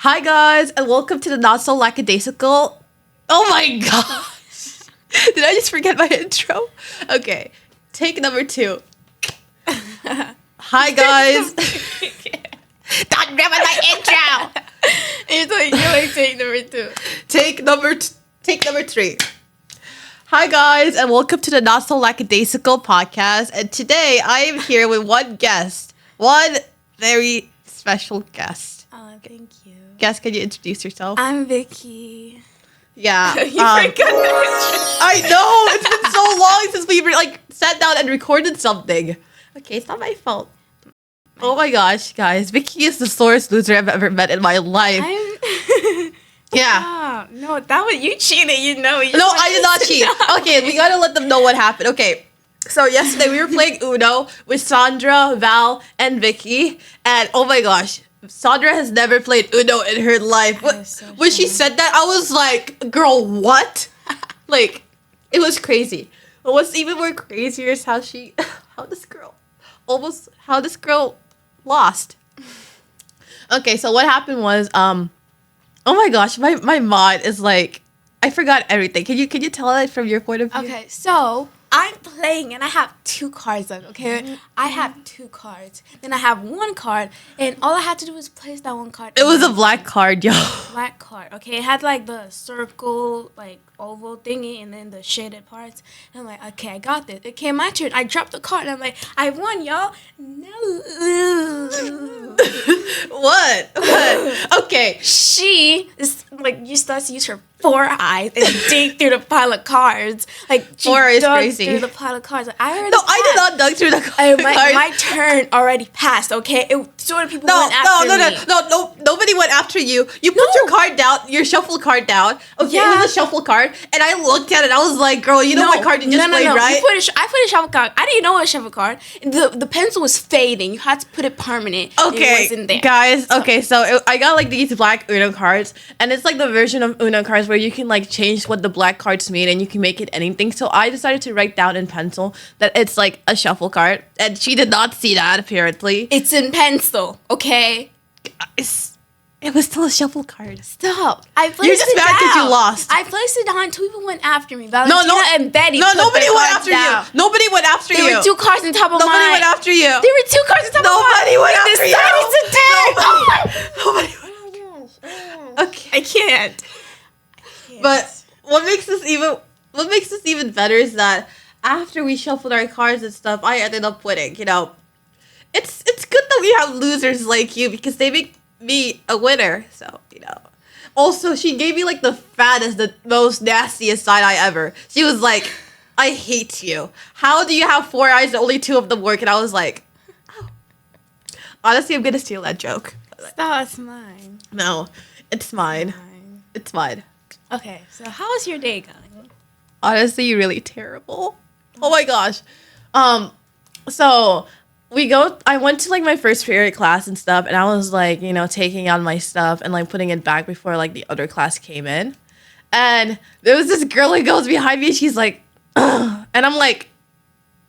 Hi guys, and welcome to the Not So Lackadaisical. Oh my gosh! Did I just forget my intro? Okay, take number 2. Hi guys. Don't remember my intro. You're like take number 2. Take number 3. Hi guys, and welcome to the Not So Lackadaisical podcast. And today I am here with one guest, one very special guest. Oh, thank you. Guest, can you introduce yourself? I'm Vicky. Yeah. You forgot the I know, it's been so long since we sat down and recorded something. Okay, it's not my fault. Oh my gosh, guys, Vicky is the sorest loser I've ever met in my life. Yeah. Oh, no, that was you cheated. You know. You No, I did not cheat. Okay, we gotta let them know what happened. Okay, so yesterday we were playing Uno with Sandra, Val, and Vicky, and oh my gosh, Sandra has never played Uno in her life. When she said that, I was like, "Girl, what?" Like, it was crazy. But what's even more crazier is how this girl lost. Okay, so what happened was, oh my gosh, my mod is like, I forgot everything. Can you tell it from your point of view? Okay, so I'm playing and I have 2 cards on, okay? I have 2 cards. Then I have 1 card, and all I had to do was place that 1 card. It was a black card, yo. Black card, okay? It had like the circle, like oval thingy, and then the shaded parts. And I'm like, okay, I got this. It came my turn. I dropped the card, and I'm like, I won, y'all. No. What? Okay. She is like used to use her 4 eyes and dig through the pile of cards. Like she 4 is dug crazy. through the pile of cards. Like, I already No, I did not dug through the cards. My turn already passed. Okay, so many people went after me. No, nobody went after you. You put your card down, your shuffle card down. Okay, Yeah. it was a shuffle card, and I looked at it. I was like, "Girl, you know what card you just played, right?" I put a shuffle card. I didn't know it was a shuffle card. The pencil was fading. You had to put it permanent. Okay, it wasn't there. guys. Okay, so I got like these black Uno cards, and it's like the version of Uno cards where you can like change what the black cards mean, and you can make it anything. So I decided to write down in pencil that it's like a shuffle card, and she did not see that apparently. It's in pencil. Okay. It was still a shuffle card. Stop. I placed You're just it mad down. because you lost. I placed it down. 2 people went after me. Valentina and Betty. No, put nobody their went cards after down. you. Nobody went after you. There were 2 cards on top of Nobody mine. went after you. There were 2 cards on top Nobody of mine. went after you. Decided to dig. Oh my. Nobody went after you. Okay. I can't. But what makes this even better is that after we shuffled our cards and stuff, I ended up winning. You know, it's good that we have losers like you because they make me a winner. So you know. Also, she gave me like the fattest, the most nastiest side eye ever. She was like, "I hate you. How do you have 4 eyes and only 2 of them work?" And I was like, "Oh." Honestly, I'm gonna steal that joke. That's mine. No, it's mine. It's mine. Okay, so how was your day going? Honestly, really terrible. Oh my gosh. So I went to like my first period class and stuff, and I was like, you know, taking out my stuff and like putting it back before like the other class came in. And there was this girl who goes behind me and she's like, "Ugh." And I'm like,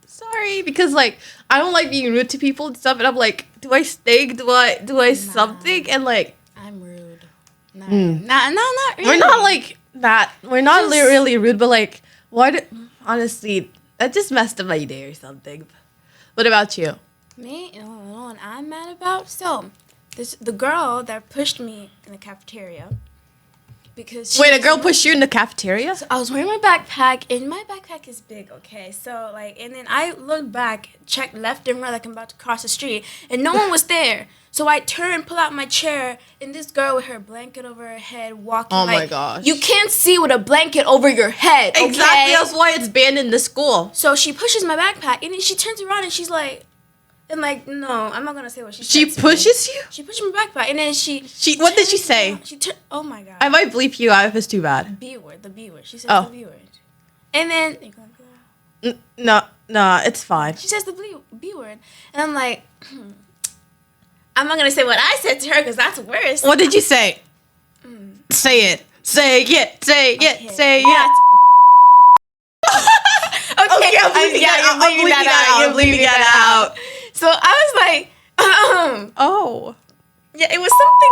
sorry, because like I don't like being rude to people and stuff. And I'm like, do I stink? Do I something? And like, I'm rude. Not really. we're not like that. We're not Just- really rude, but like, what? Honestly, that just messed up my day or something. What about you? Me? You know what I'm mad about? So, the girl that pushed me in the cafeteria because Wait, a girl pushed you in the cafeteria? I was wearing my backpack, and my backpack is big, okay? So, like, and then I looked back, checked left and right, like I'm about to cross the street, and no one was there. So I turned, pull out my chair, and this girl with her blanket over her head walking. Oh like, my gosh. You can't see with a blanket over your head, okay? Exactly, that's why it's banned in the school. So she pushes my backpack, and then she turns around, and she's like, no, I'm not gonna say what she said. She to me. pushes you? She pushed my backpack, and then What did she say? Oh my god. I might bleep you out if it's too bad. B word, the B word. She says Oh. the B word. And then No, it's fine. she says the B word. And I'm like, I'm not gonna say what I said to her because that's worse. What did you say? Say it. Say it. Say it. Okay. Say it. Okay, I'm bleeping that out. I'm bleeping that out. So I was like, Oh. yeah, it was something.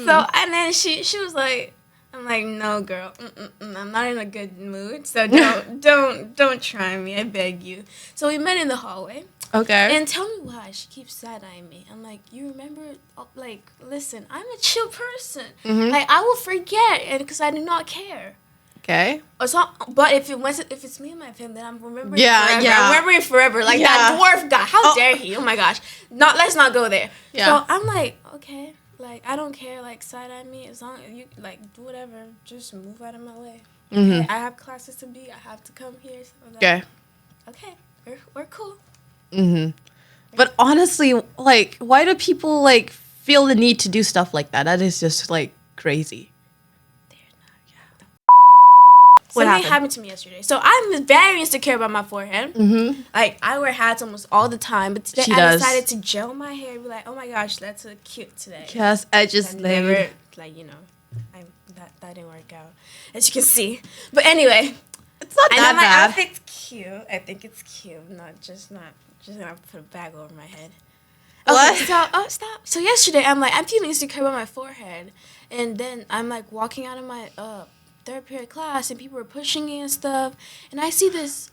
So and then she was like, I'm like, no, girl, I'm not in a good mood. So don't try me. I beg you. So we met in the hallway. Okay. And tell me why she keeps side-eyeing me. I'm like, you remember, like, listen, I'm a chill person. Like, I will forget, and because I do not care. Okay. So, but if it's me and my family, then I'm remembering Yeah, forever. yeah. I'm remembering forever. Like that dwarf guy. How dare he? Oh my gosh. Let's not go there. Yeah. So I'm like, okay, like I don't care. Like side-eye me as long as you like do whatever. Just move out of my way. Okay, I have classes to be. I have to come here. So like, Okay. Okay, we're cool. But honestly, like, why do people like feel the need to do stuff like that? That is just like crazy. Something happened to me yesterday. So I'm very insecure about my forehead. Like I wear hats almost all the time, but today I decided to gel my hair. Be like, oh my gosh, that's so cute today. Yes, I just never, like that didn't work out, as you can see. But anyway, it's not that my bad. outfit's cute. I think it's cute. Not just gonna put a bag over my head. What? Okay, so stop. So yesterday I'm feeling insecure about my forehead, and then I'm like walking out of my third period class, and people were pushing me and stuff, and I see this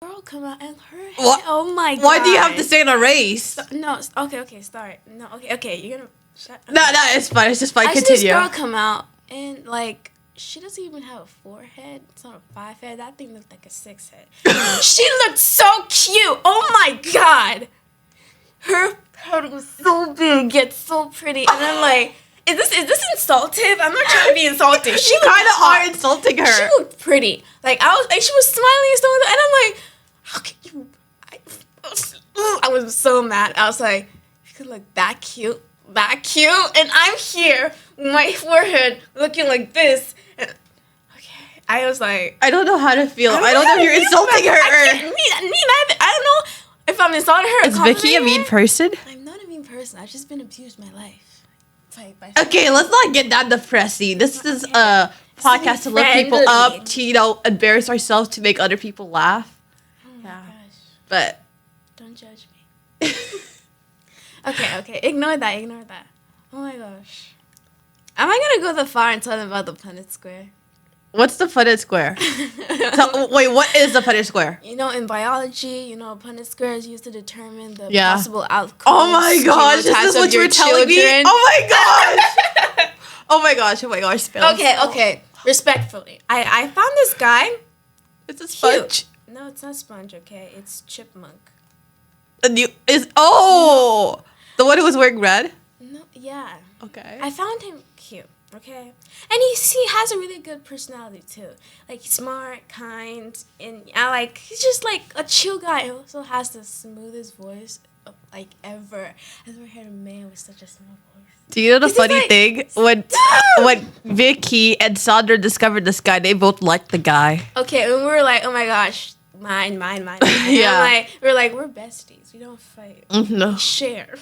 girl come out, and her head, What? oh my god. Why do you have to say in a race? No, okay, sorry. No, okay, you're gonna shut up. No, it's fine. It's just fine. I see Continue. this girl come out, and like, she doesn't even have a 4-head. It's not a 5-head. That thing looked like a 6-head. She looked so cute. Oh my god. Her head was so big, yet so pretty. And I'm like, is this insultive? I'm not trying to be insulting. She You kind of are insulting her. She looked pretty. Like she was smiling and stuff, and I'm like, how can you? I was so mad. I was like, you could look that cute, and I'm here, with my forehead looking like this. And, okay, I was like, I don't know how to feel. I don't know if you're insulting her. Me neither. I don't know if I'm insulting her. Is Vicky a mean person? I'm not a mean person. I've just been abused my life. Okay, let's not get that depressing. This is a podcast to lift people up, to, embarrass ourselves to make other people laugh. Oh my gosh. But don't judge me. Okay. Ignore that. Oh my gosh. Am I gonna go the far and tell them about the Punnett Square? What's the Punnett Square? Wait, what is the Punnett Square? In biology, Punnett Square is used to determine the possible outcomes. Oh my gosh, this is what you were telling me? Oh my gosh! Oh my gosh, spell. Okay. Respectfully. I found this guy. It's a sponge. Cute. No, it's not sponge, okay? It's chipmunk. The one who was wearing red? No, yeah. Okay. I found him cute. Okay, and he has a really good personality too. Like he's smart, kind, and he's just like a chill guy. He also has the smoothest voice like ever. I've never heard a man with such a smooth voice. Do you know the funny thing? When Vicky and Sandra discovered this guy, they both liked the guy. Okay, and we were like, oh my gosh, mine. Yeah. We're besties. We don't fight. No. We share.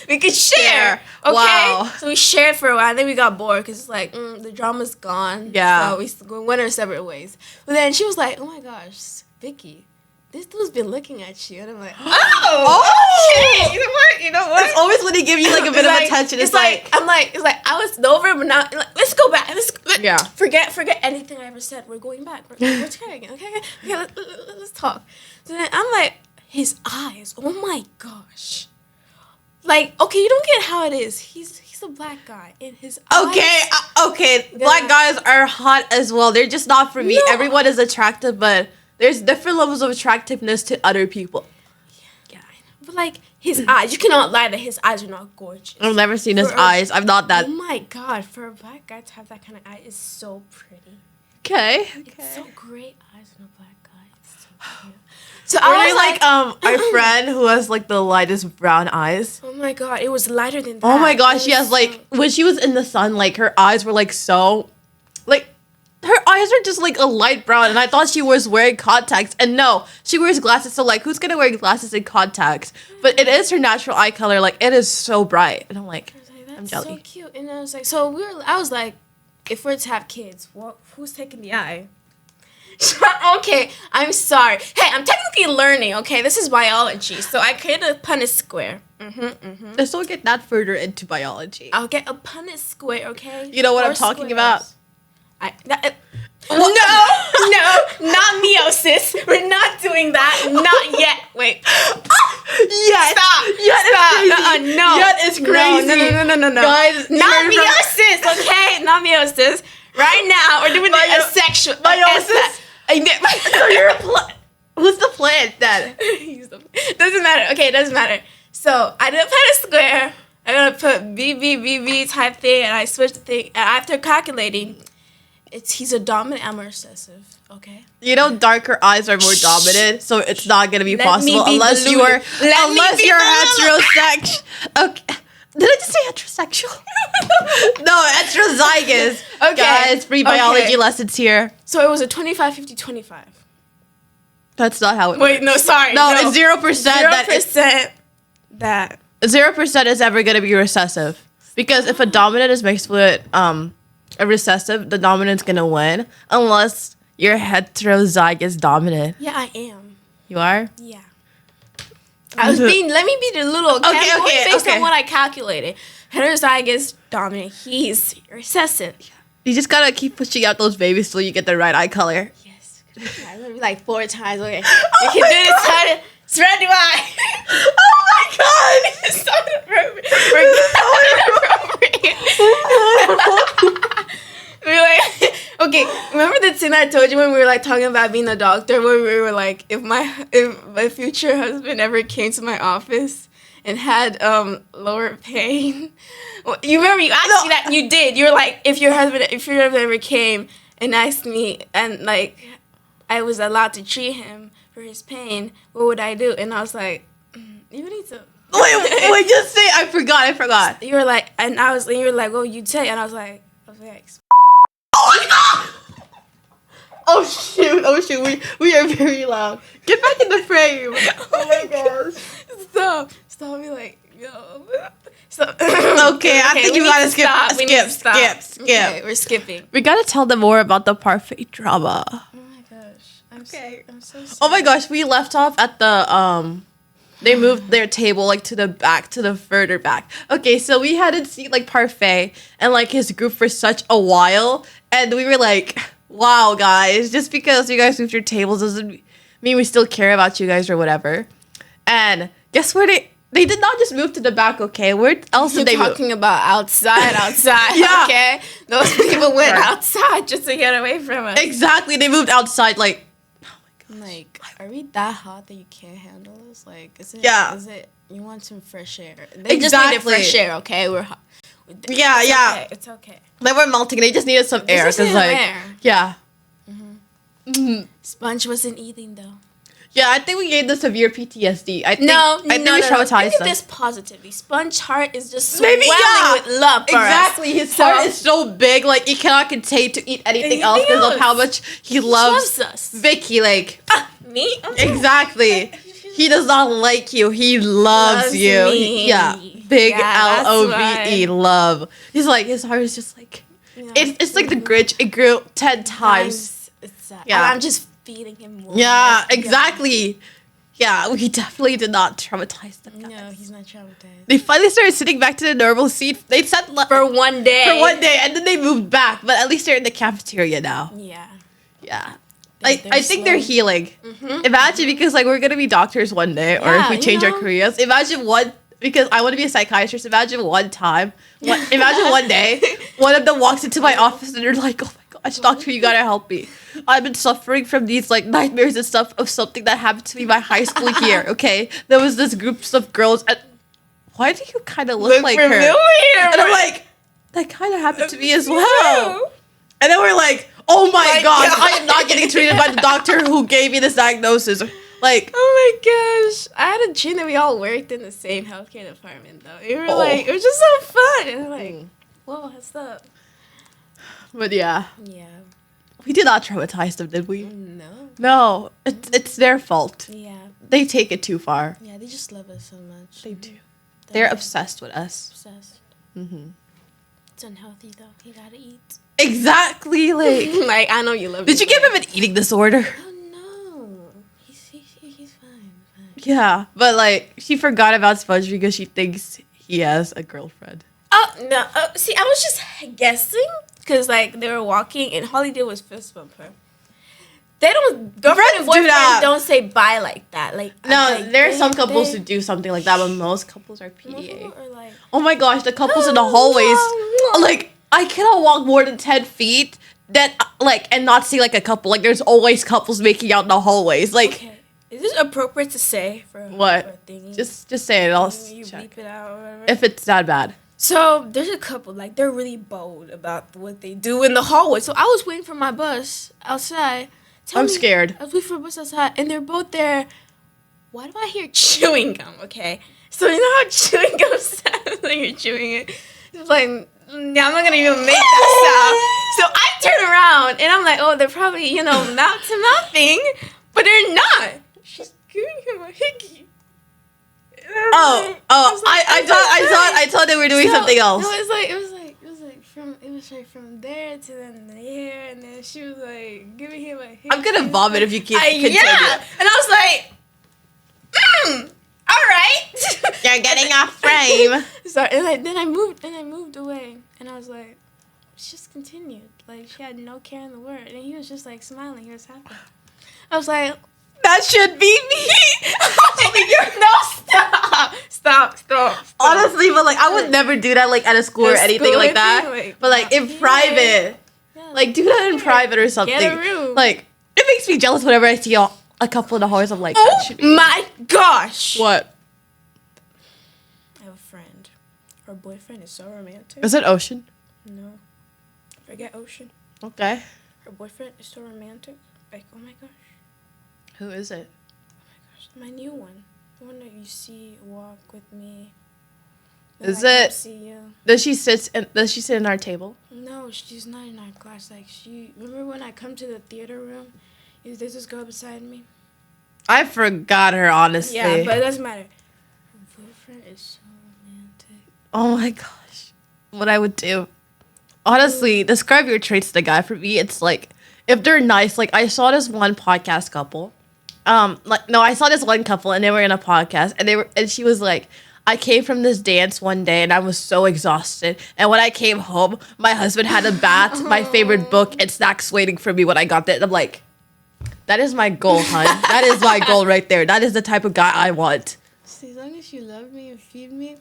We could share. Okay. Wow. So we shared for a while. And then we got bored because it's like the drama's gone. Yeah. So we went our separate ways. But then she was like, "Oh my gosh, Vicky, this dude's been looking at you," and I'm like, "Oh, okay. You know what? It's always when they give you like a bit of attention. It's like I was over, but now let's go back. Yeah. Forget anything I ever said. We're going back. We're trying again. Okay. Let's talk. So then I'm like, his eyes. Oh my gosh. Like, okay, you don't get how it is. He's a black guy, and his eyes. Okay. Black guys are hot as well. They're just not for me. No. Everyone is attractive, but there's different levels of attractiveness to other people. Yeah, I know. But like his eyes, you cannot lie that his eyes are not gorgeous. I've never seen his eyes. I'm not that. Oh my god, for a black guy to have that kind of eye is so pretty. Okay. It's so great eyes on a black guy. It's so cute. So I was like our friend who has like the lightest brown eyes. Oh my god, it was lighter than that. Oh my gosh, she has like when she was in the sun, like her eyes were like so, like her eyes are just like a light brown, and I thought she was wearing contacts, and no, she wears glasses. So like, who's gonna wear glasses and contacts? But it is her natural eye color. Like it is so bright, and I'm like that's I'm jelly. so cute. And I was like, I was like, if we're to have kids, who's taking the eye? Okay, I'm sorry. Hey, I'm technically learning, okay? This is biology. So I created a Punnett Square. Let's don't get that further into biology. I'll get a Punnett square, okay? You know what I'm 4 talking squares. about? No, not meiosis. We're not doing that. Not yet. Wait. Yes. Stop. Yet Stop. No. Yet is crazy. No. Guys, Not meiosis, okay? Not meiosis. Right now, we're doing the asexual. Meiosis. So you're who's the plant then? Doesn't matter. Okay, it doesn't matter. So I did a Punnett square. I'm gonna put B type thing, and I switched the thing. And after calculating, he's a dominant. I'm a recessive. Okay. You know, darker eyes are more dominant, so it's not gonna be possible unless deluded. you're deluded. heterosexual. Okay. Did I just say heterosexual? No, heterozygous. Okay. Guys, free biology Okay. lessons here. So it was a 25-50-25. That's not how it Wait, no, sorry. No, it's 0%. 0% that. 0% is ever gonna be recessive. Because if a dominant is mixed with a recessive, the dominant's gonna win. Unless you're heterozygous dominant. Yeah, I am. You are? Yeah. Let me be the little Okay, based okay. on what I calculated. Heterozygous dominant, he's recessive. You just gotta keep pushing out those babies till you get the right eye color. Yes. I'm gonna be like 4 times. Okay. You can do this. Time. Spread the eye. Oh my god! It's so inappropriate. We're like, okay, remember the thing I told you when we were like talking about being a doctor, where we were like, if my future husband ever came to my office and had lower pain, well, you remember you asked me that, you did. You were like, if your husband ever came and asked me and like I was allowed to treat him for his pain, what would I do? And I was like, you need to. Wait, just say I forgot. You were like, and you were like, well, you say, and I was like, thanks. Oh shoot, we are very loud. Get back in the frame. Oh my gosh. Stop me like, yo. So, okay, I think you gotta skip. Okay, we're skipping. We gotta tell them more about the parfait drama. Oh my gosh. I'm so sorry. Oh my gosh, we left off at the they moved their table like to the further back. Okay, so we hadn't seen like Parfait and like his group for such a while, and we were like, wow, guys, just because you guys moved your tables doesn't mean we still care about you guys or whatever. And guess where they did not just move to the back, okay? Where else did they move? You're talking about outside. Yeah. Okay? Those people went outside just to get away from us. Exactly, they moved outside like, like, are we that hot that you can't handle us? Like, is it you want some fresh air? They just needed fresh air, okay? We're hot. Yeah. Okay, it's okay. They were melting. They just needed some air. Just needed like, air. Yeah. Sponge wasn't eating though. Yeah, I think we gave the severe PTSD. I think we no. traumatized Think them. of this positively. Sponge heart is just Maybe, swelling with love for exactly. us. His heart is so big, like he cannot contain to eat anything else because of how much he loves us. Vicky. Like Me? exactly. He does not like you. He loves you. Me. Yeah, big Yeah, LOVE love. He's like his heart is just like it's like the Grinch. It grew 10 times. Yeah, I'm just feeding him more. Yeah, exactly. Yeah, we definitely did not traumatize them. Guys. No, he's not traumatized. They finally started sitting back to the normal seat. They sat for one day. And then they moved back. But at least they're in the cafeteria now. Yeah. Yeah. I think they're healing. Mm-hmm. Imagine, because like we're gonna be doctors one day, or if we change our careers. Imagine because I want to be a psychiatrist. Imagine one day, one of them walks into my office and they're like, "Oh my gosh, doctor, you gotta help me. I've been suffering from these like nightmares and stuff of something that happened to me my high school year. Okay, there was this group of girls. And why do you kind of look like familiar, her?" And I'm like, "That kind of happened to me as well." And then we're like, "Oh my god, I am not getting treated by the doctor who gave me this diagnosis." Like, oh my gosh, I had a dream that we all worked in the same healthcare department though. It was just so fun. And like, whoa, what's up? But yeah, we did not traumatize them, did we? No, it's their fault. Yeah, they take it too far. Yeah, they just love us so much. They do. They're obsessed with us. Obsessed. It's unhealthy though. You gotta eat. Exactly, like like I know you love. Did you give him an eating disorder? Oh no, he's fine. Yeah, but like she forgot about Sponge because she thinks he has a girlfriend. Oh no! See, I was just guessing because like they were walking and all he did was fist bump her. They don't girlfriend and boyfriend don't say bye like that. Like no, there are some couples who do something like that, but most couples are PDA. Are like, oh my gosh, the couples in the hallways, like I cannot walk more than 10 feet that like and not see like a couple. Like there's always couples making out in the hallways. Like, okay. Is this appropriate to say for what? For a thingy? Just say it. I'll you check beep it out or whatever. if it's that bad. So there's a couple like they're really bold about what they do in the hallway. So I was waiting for my bus outside. I'm scared. I was waiting for a bus outside, and they're both there. Why do I hear chewing gum? Okay, so you know how chewing gum sounds when you're chewing it. It's like, yeah, I'm not gonna even make that sound. So I turn around, and I'm like, oh, they're probably mouth to mouth thing, but they're not. She's giving him a hickey. I thought they were doing something else. No, it was like from there to then here, and then she was like giving him a hickey. I'm gonna vomit if you keep continue. Yeah, and I was like, all right. You're getting off frame. Sorry, and then I moved away, and I was like, she just continued, like she had no care in the world, and he was just like smiling, he was happy. I was like, that should be me. No, stop. Honestly, but like I would never do that like at a school or anything like that. But like in private, like do that in private or something. Get a room. Like it makes me jealous whenever I see a couple in the hallways. I'm like, oh that should be my gosh. What? I have a friend. Her boyfriend is so romantic. Is it Ocean? No, forget Ocean. Okay. Her boyfriend is so romantic. Like, oh my gosh. Who is it? My new one. The one that you see walk with me. Is it? See you. Does she sit in our table? No, she's not in our class. Like remember when I come to the theater room? There's this girl beside me? I forgot her, honestly. Yeah, but it doesn't matter. Her boyfriend is so romantic. Oh my gosh. What I would do. Honestly, describe your traits to the guy. For me, it's like if they're nice, like I saw this one podcast couple. I saw this one couple and they were in a podcast and she was like, I came from this dance one day and I was so exhausted. And when I came home, my husband had a bat, my favorite book, and snacks waiting for me when I got there. And I'm like, that is my goal, hon. That is my goal right there. That is the type of guy I want. So as long as you love me and feed me,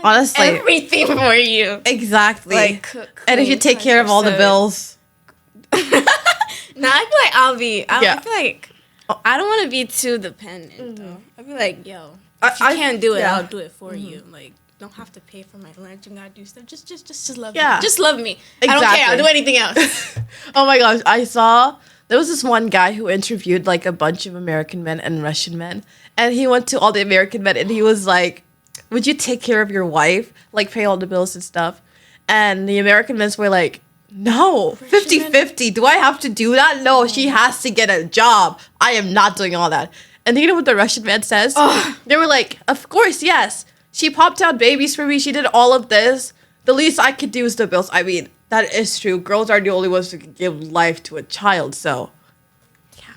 honestly, everything for you. Exactly. Like cook, and if you take care of all the bills. No, I feel like I feel like I don't want to be too dependent though. I feel like, yo, if you can't do it, I'll do it for you. Like, don't have to pay for my lunch and gotta do stuff. Just love me. Just love me. Exactly. I don't care. I'll do anything else. Oh my gosh, there was this one guy who interviewed like a bunch of American men and Russian men, and he went to all the American men and he was like, would you take care of your wife, like pay all the bills and stuff? And the American men were like, no, 50-50. Do I have to do that? No, she has to get a job. I am not doing all that. And you know what the Russian man says? They were like, of course, yes. She popped out babies for me. She did all of this. The least I could do is the bills. I mean, that is true. Girls are the only ones who can give life to a child, so. Yeah.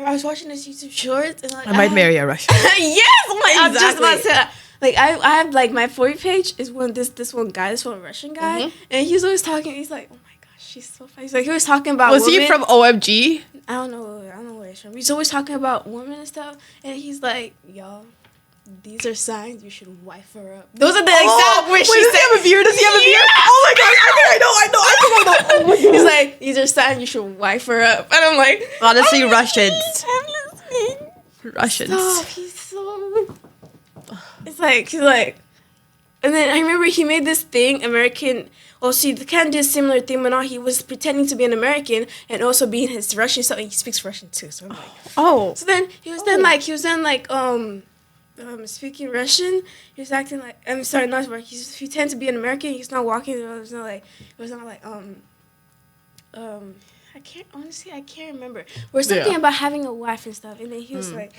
I was watching this YouTube short. And like, I might marry a Russian. Yes! Oh my God, exactly. I was just about to say that. Like I have like my 40 page is this one Russian guy, and he's always talking. He's like, oh my gosh, she's so funny. He's like he was talking about. Was women. he from OMG? I don't know where he's from. He's always talking about women and stuff, and he's like, y'all, these are signs you should wife her up. Those are the exact words she said. Does he have a beard? Does he have a beard? Oh my gosh, I know. Oh my God. He's like, these are signs you should wife her up, and I'm like, honestly, Russians. I'm listening. Russians. Stop. He's so. It's like, he's like, and then I remember he made this thing, American, the Ken did a similar thing, but now he was pretending to be an American and also being his Russian, so he speaks Russian too, so I'm like, So then, he was speaking Russian, he was acting like, I'm sorry, not Russian, he pretended to be an American, he's not walking, it was not like, I can't remember, or something about having a wife and stuff, and then he was like,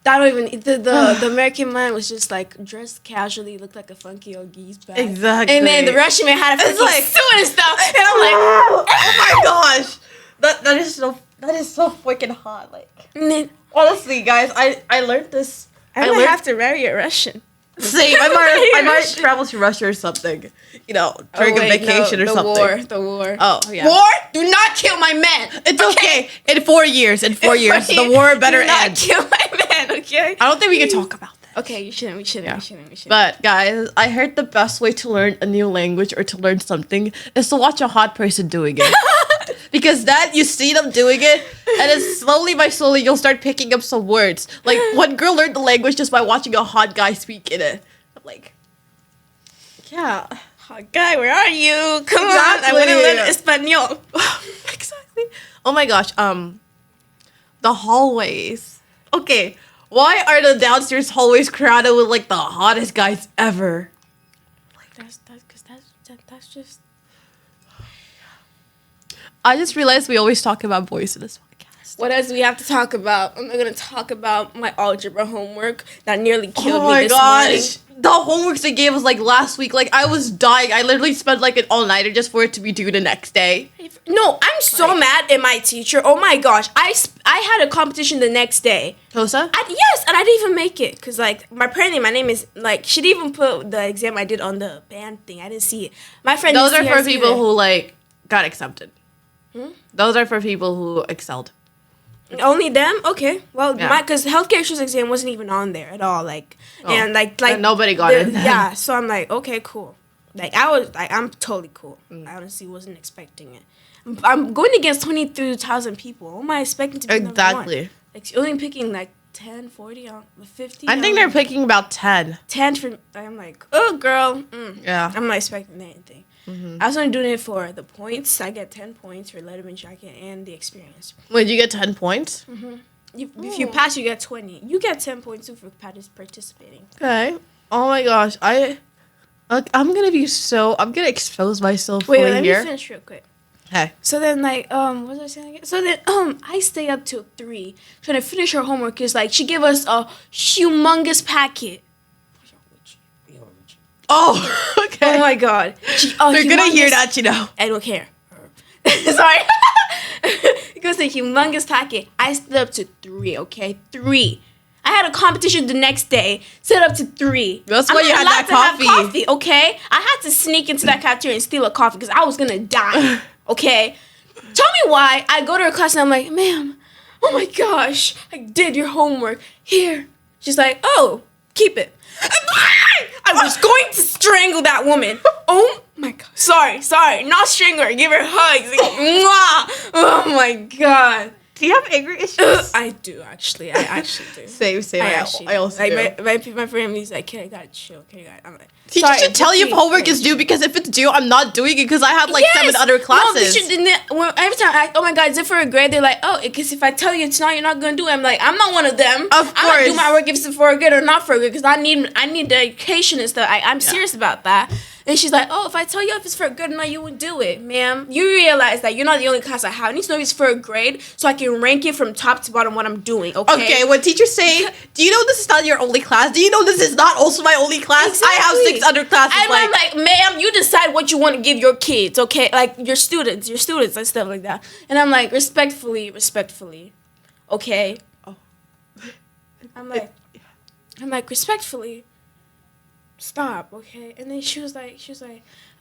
I don't even the American man was just like dressed casually, looked like a funky old geese bag. Exactly. And then the Russian man had a funky suit and stuff. And I'm like, oh my gosh, that is so freaking hot. Like, and then Honestly, guys, I learned this. I might have to marry a Russian. Same. I might travel to Russia or something. You know, during a vacation or something. The war. Oh, yeah. War? Do not kill my man. It's okay. In 4 years, the war better Do not end. kill my man, okay? I don't think we can talk about that. Okay, we shouldn't. Yeah. But guys, I heard the best way to learn a new language or to learn something is to watch a hot person doing it. Because then you see them doing it, and then slowly by slowly you'll start picking up some words. Like one girl learned the language just by watching a hot guy speak in it. I'm like, yeah. Hot guy, where are you? Come on, I want to learn Espanol. Exactly. Oh my gosh. The hallways. Okay. Why are the downstairs hallways crowded with like the hottest guys ever? Like that's just. I just realized we always talk about boys in this podcast. What else do we have to talk about? I'm not gonna talk about my algebra homework that nearly killed me this morning. The homeworks they gave us like last week, like I was dying. I literally spent like an all-nighter just for it to be due the next day. No, I'm so mad at my teacher. Oh my gosh, I had a competition the next day. Tosa? Yes, and I didn't even make it because like apparently my name is like she didn't even put the exam I did on the band thing. I didn't see it. My friend. Those are for people who like got accepted. Those are for people who excelled. Only them? Okay. Well, because healthcare issues exam wasn't even on there at all. Like, and like nobody got it. Yeah. So I'm like, okay, cool. Like I'm totally cool. I honestly wasn't expecting it. I'm going against 22,000 people. What am I expecting to be number one? Like only picking like 10, 40, 50. I think they're picking about 10. 10 for. I'm like, oh girl. Yeah. I'm not expecting anything. I was only doing it for the points. I get 10 points for Letterman jacket and the experience. Wait, you get 10 points? If you pass, you get 20. You get 10 points too for participating. Okay. Oh my gosh, I'm gonna expose myself. Wait, let me finish real quick. Okay. So then, like, what was I saying again? So then, I stay up till 3 trying to finish her homework. Cause like she gave us a humongous packet. Oh, okay. Oh my god. They're gonna hear that, you know. I don't care. Sorry. It goes a humongous packet. I stood up to 3, okay? 3. I had a competition the next day. Stood up to 3. That's why you had that coffee. Have coffee, okay? I had to sneak into that cafeteria and steal a coffee because I was gonna die, okay? Tell me why. I go to her class and I'm like, ma'am, oh my gosh, I did your homework. Here. She's like, oh, keep it. I was going to strangle that woman. Oh my god. Sorry. Not strangle her. Give her hugs. Like, mwah. Oh my god. Do you have anger issues? I do, actually. I actually do. Same. I also like, do. My family's like, okay, I gotta chill. I'm like, teacher should tell you if homework is due, because if it's due, I'm not doing it because I have like 7 other classes. No, every time I, oh my god, is it for a grade? They're like, oh, because if I tell you it's not, you're not gonna do it. I'm like, I'm not one of them. Of course. I'm gonna do my work if it's for a grade or not for a grade because I need dedication and stuff. I'm serious about that. And she's like, oh, if I tell you if it's for a grade or not, you won't do it, ma'am. You realize that you're not the only class I have. I need to know if it's for a grade so I can rank it from top to bottom what I'm doing, okay? Okay, when teachers say, do you know this is not your only class? Do you know this is not also my only class? Exactly. I have 6 other classes. And I'm like, ma'am, you decide what you want to give your kids, okay? Like, your students and stuff like that. And I'm like, respectfully, okay? Oh. I'm like, respectfully, stop, okay? And then she was like,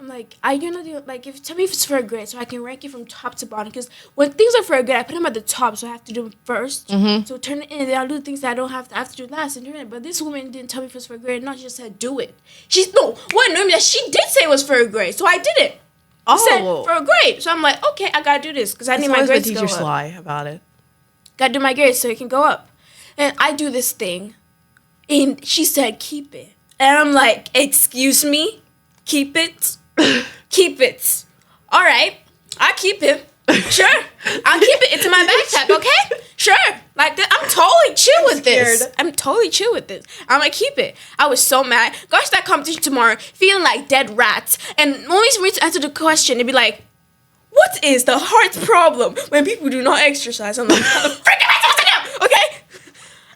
I'm like, you know, like, tell me if it's for a grade so I can rank it from top to bottom. Because when things are for a grade, I put them at the top, so I have to do them first. So turn it in, and then I'll do things that I don't have to do last and turn it. But this woman didn't tell me if it was for a grade. No, she just said, do it. She did say it was for a grade, so I did it. She said for a grade. So I'm like, okay, I gotta do this because I need my grades to go up. The teacher's sly about it. Gotta do my grades so it can go up. And I do this thing, and she said, keep it. And I'm like, excuse me? Keep it? Keep it. All right. I'll keep it. Sure. I'll keep it. It's in my backpack, okay? Sure. Like that. I'm totally chill with this. I'm totally chill with this. I'm like, keep it. I was so mad. Gosh, that competition tomorrow, feeling like dead rats. And when we reach to answer the question, it'd be like, what is the heart's problem when people do not exercise? I'm like, how the frick am I supposed to know? Okay?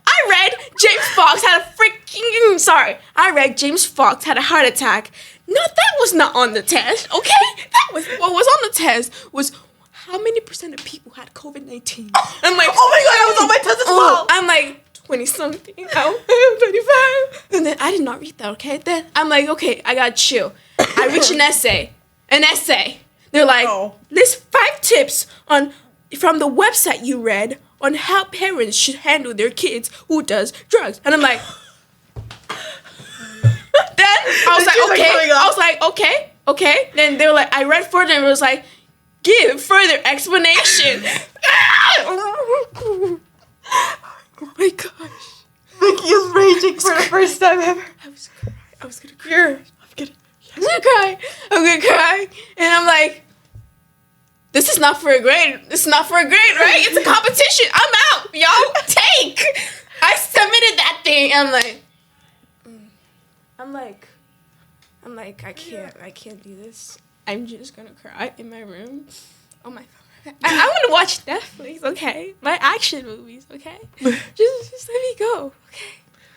I read James Fox had a heart attack. No, that was not on the test, okay? That was what was on the test was how many percent of people had COVID-19? I'm like, oh my god, I was on my test as well. I'm like 20 something. I'm 25. And then I did not read that. Okay. Then I'm like, okay, I gotta chill. I reach an essay. They're like, list 5 tips from the website you read on how parents should handle their kids who does drugs. And I'm like, then I was like, okay. Then they were like, I read further and it was like, give further explanation. Oh my gosh. Vicky is raging for the first time ever. I was gonna cry. I'm gonna cry. And I'm like, this is not for a grade. Right? It's a competition. I'm out, y'all. Take. I submitted that thing. I'm like, I can't do this. I'm just gonna cry in my room. Oh my god. I want to watch Netflix, okay? My action movies, okay? Just let me go, okay?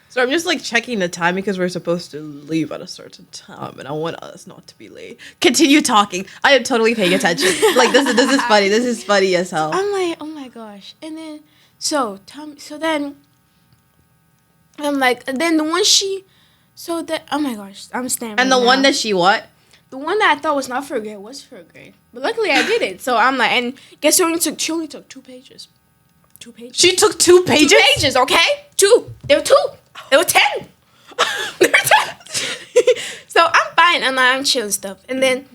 So I'm just like checking the time because we're supposed to leave at a certain time, and I want us not to be late. Continue talking. I am totally paying attention. Like this is funny. This is funny as hell. I'm like, oh my gosh. And then then I'm like, and then the one oh my gosh, I'm stammering. And the one that she what? The one that I thought was not for a grade was for a grade. But luckily I did it. So I'm like, and guess she only took 2 pages. 2 pages. She took 2 pages? 2 pages, okay? 2. There were 2. There were 10. There were 10. So I'm fine. I'm chill and stuff. And then,